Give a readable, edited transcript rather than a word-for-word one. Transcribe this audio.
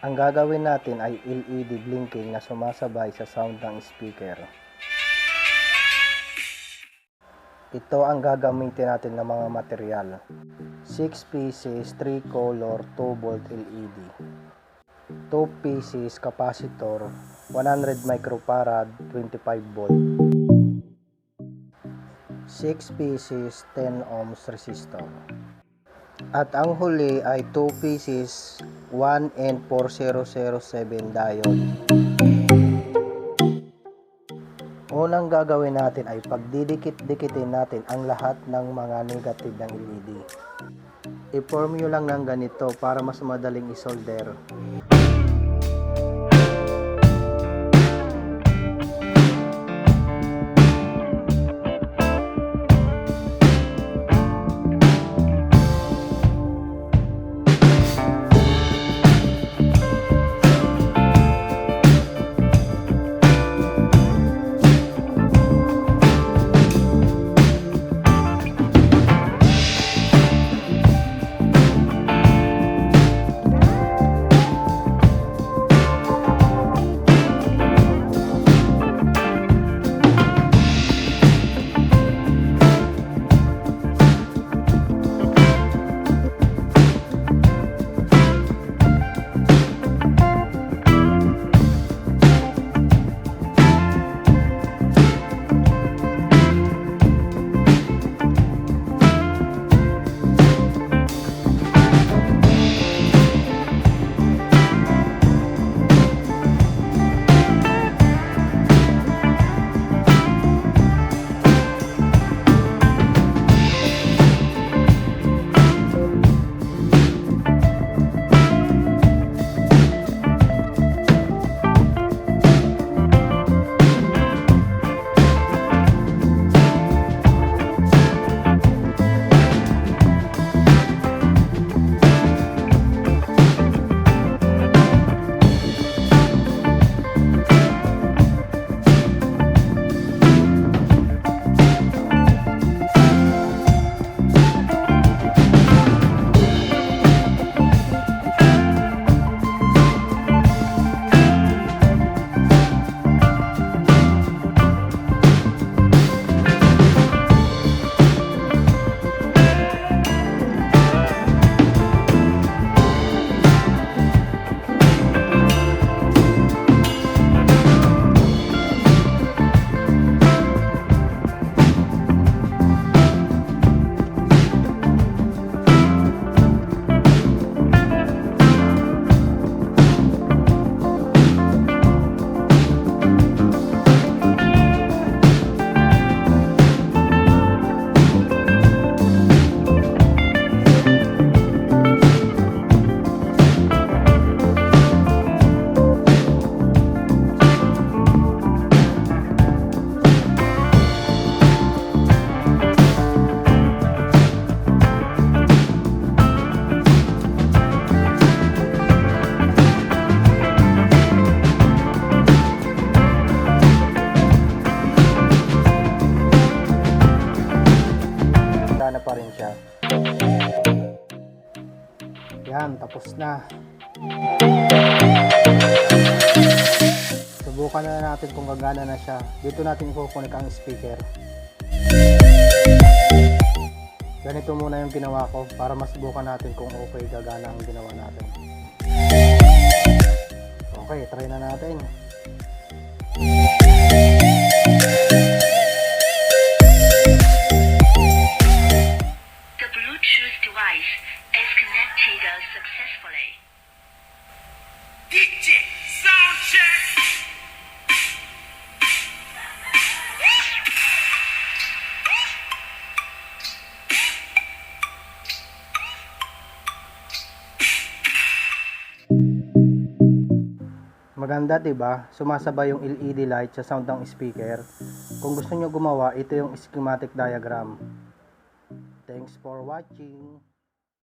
Ang gagawin natin ay LED blinking na sumasabay sa sound ng speaker. Ito ang gagamitin natin ng mga material. 6 pieces 3 color 2 volt LED. 2 pieces capacitor 100 microfarad 25 volt. 6 pieces 10 ohms resistor. At ang huli ay 2 pieces 1N4007 diode. Unang gagawin natin ay pagdidikit-dikitin natin ang lahat ng mga negative ng LED. I-form nyo lang ng ganito para mas madaling isolder. Na pa rin siya. Yan, tapos na. Subukan na natin kung gagana na siya. Dito natin i-connect ang speaker. Ganito muna yung ginawa ko para masubukan natin kung okay gagana ang ginawa natin. Okay, try na natin. Successfully. DJ sound check. Maganda, 'di ba? Sumasabay yung LED light sa sound ng speaker. Kung gusto niyo gumawa, ito yung schematic diagram. Thanks for watching.